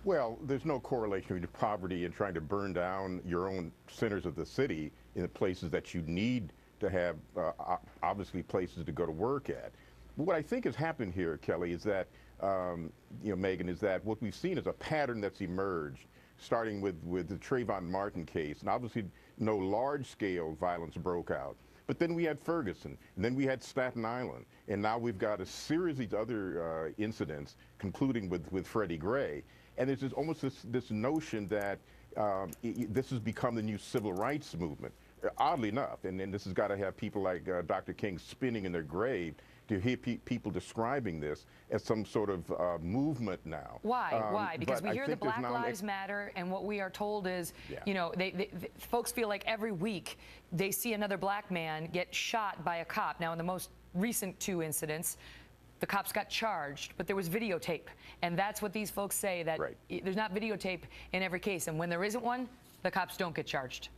Well, there's no correlation between poverty and trying to burn down your own centers of the city in the places that you need to have, obviously, places to go to work at. But what I think has happened here, Kelly, is that, Megan, is that what we've seen is a pattern that's emerged, starting with the Trayvon Martin case. And obviously, no large-scale violence broke out. But then we had Ferguson, and then we had Staten Island, and now we've got a series of other incidents, concluding with Freddie Gray. And there's almost this notion that this has become the new civil rights movement, oddly enough. And this has got to have people like Dr. King spinning in their grave to hear people describing this as some sort of movement now. Why? Why? Because we hear the Black Lives Matter, and what we are told is, folks feel like every week they see another black man get shot by a cop. Now, in the most recent two incidents, the cops got charged, but there was videotape. And that's what these folks say, that there's not videotape in every case. And when there isn't one, the cops don't get charged.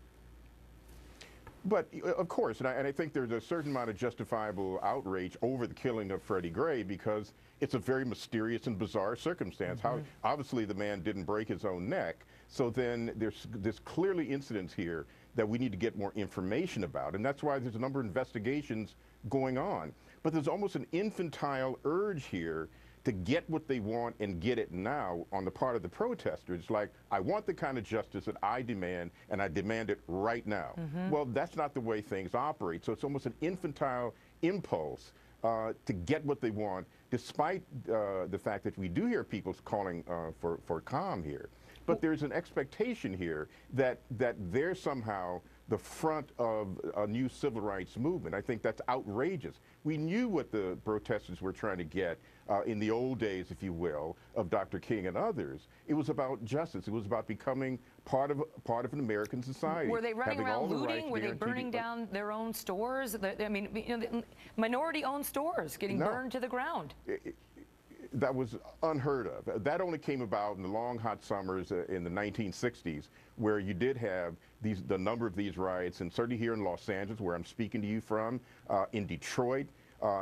But, of course, and I think there's a certain amount of justifiable outrage over the killing of Freddie Gray because it's a very mysterious and bizarre circumstance. How obviously the man didn't break his own neck. So then there's clearly incidents here that we need to get more information about. And that's why there's a number of investigations going on. But there's almost an infantile urge here to get what they want and get it now on the part of the protesters. Like, I want the kind of justice that I demand, and I demand it right now. Well, that's not the way things operate. So it's almost an infantile impulse to get what they want, despite the fact that we do hear people calling for calm here. But there's an expectation here that they're somehow the front of a new civil rights movement. I think that's outrageous. We knew what the protesters were trying to get in the old days, if you will, of Dr. King and others. It was about justice. It was about becoming part of an American society. Were they running around looting? Were they burning down their own stores? I mean, minority-owned stores getting burned to the ground. That was unheard of. That only came about in the long, hot summers in the 1960s, where you did have the number of these riots, and certainly here in Los Angeles, where I'm speaking to you from, in Detroit,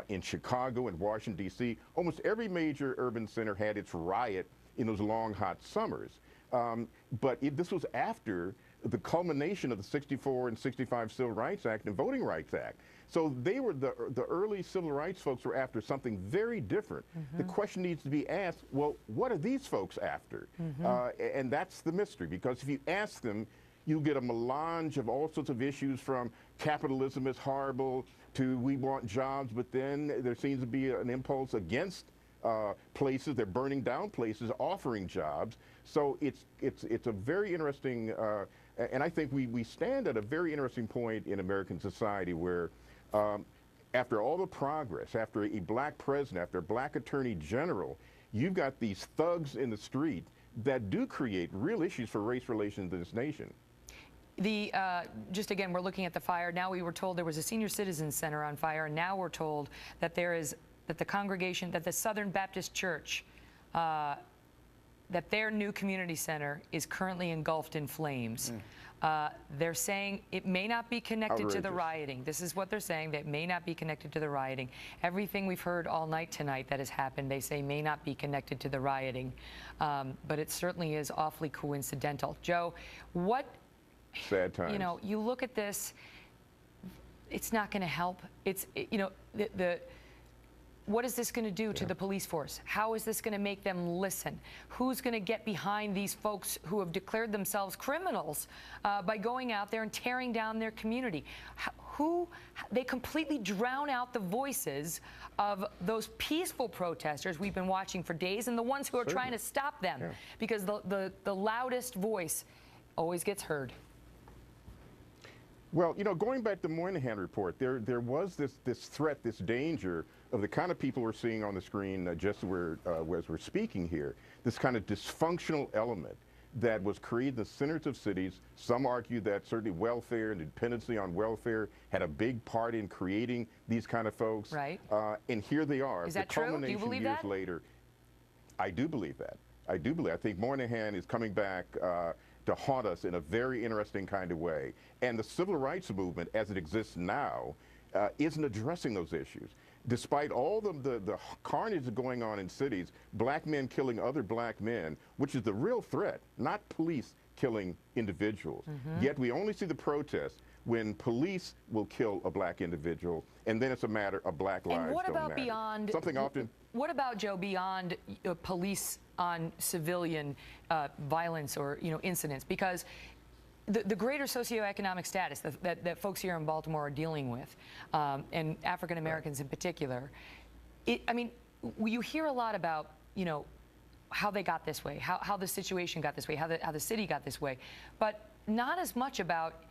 in Chicago, in Washington, D.C. Almost every major urban center had its riot in those long, hot summers. But this was after the culmination of the 64 and 65 Civil Rights Act and Voting Rights Act. So they were the early civil rights folks were after something very different. The question needs to be asked, well, what are these folks after? And that's the mystery, because if you ask them, you get a melange of all sorts of issues, from capitalism is horrible to we want jobs, but then there seems to be an impulse against places. They're burning down places offering jobs. So it's a very interesting, and I think we stand at a very interesting point in American society where after all the progress, after a black president, after a black attorney general, you've got these thugs in the street that do create real issues for race relations in this nation. Just again, we're looking at the fire. Now we were told there was a senior citizen center on fire, and now we're told that the congregation, that the Southern Baptist Church, that their new community center is currently engulfed in flames. They're saying it may not be connected to the rioting. This is what they're saying, that it may not be connected to the rioting. Everything we've heard all night tonight that has happened, they say may not be connected to the rioting. But it certainly is awfully coincidental. Joe, what... Sad times. You know, you look at this, it's not going to help. What is this going to do to the police force? How is this going to make them listen? Who's going to get behind these folks who have declared themselves criminals by going out there and tearing down their community? They completely drown out the voices of those peaceful protesters we've been watching for days, and the ones who are trying to stop them, because the loudest voice always gets heard. Well, you know, going back to the Moynihan report, there was this threat, this danger of the kind of people we're seeing on the screen just as we're speaking here, this kind of dysfunctional element that was created in the centers of cities. Some argue that certainly welfare and dependency on welfare had a big part in creating these kind of folks. Right. And here they are. Is that true? Do you believe years that? Later, I do believe that. I do believe. I think Moynihan is coming back to haunt us in a very interesting kind of way. And the civil rights movement, as it exists now, isn't addressing those issues. Despite all the carnage going on in cities, black men killing other black men, which is the real threat, not police killing individuals. Yet we only see the protests when police will kill a black individual, and then it's a matter of black lives. And what don't about matter. beyond? Something often. What about, Joe, beyond police on civilian violence or incidents? Because the greater socioeconomic status that folks here in Baltimore are dealing with, and African Americans in particular, I mean, you hear a lot about how they got this way, how the situation got this way, how the city got this way, but not as much about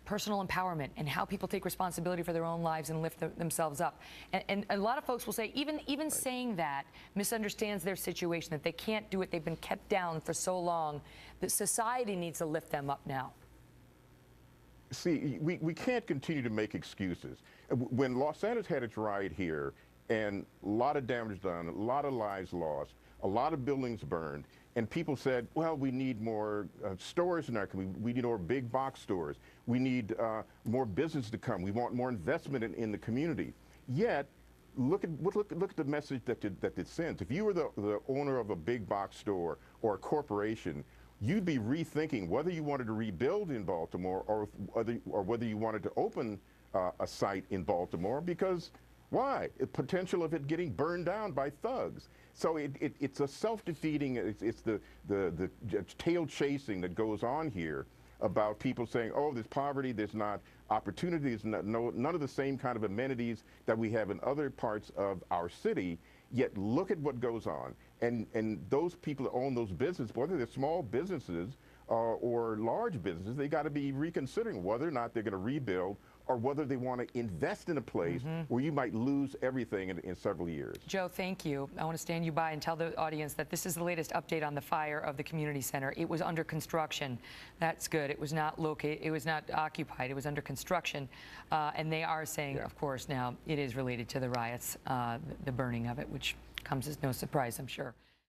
personal empowerment and how people take responsibility for their own lives and lift themselves up. And a lot of folks will say, even saying that misunderstands their situation, that they can't do it, they've been kept down for so long, that society needs to lift them up now. See, we can't continue to make excuses. When Los Angeles had its riot here, and a lot of damage done, a lot of lives lost, a lot of buildings burned, and people said, well, we need more stores in our community. We need more big box stores. We need more business to come. We want more investment in the community. Yet, look at the message that it sends. If you were the owner of a big box store or a corporation, you'd be rethinking whether you wanted to rebuild in Baltimore or whether you wanted to open a site in Baltimore, because why? The potential of it getting burned down by thugs. So it's a self-defeating, it's the tail chasing that goes on here about people saying, oh, there's poverty, there's not opportunities, none of the same kind of amenities that we have in other parts of our city. Yet look at what goes on. And those people that own those businesses, whether they're small businesses or large businesses, they got to be reconsidering whether or not they're going to rebuild or whether they want to invest in a place where you might lose everything in several years. Joe, thank you. I want to stand you by and tell the audience that this is the latest update on the fire of the community center. It was under construction. That's good. It was not located. It was not occupied. It was under construction. And they are saying, of course, now it is related to the riots, the burning of it, which comes as no surprise, I'm sure.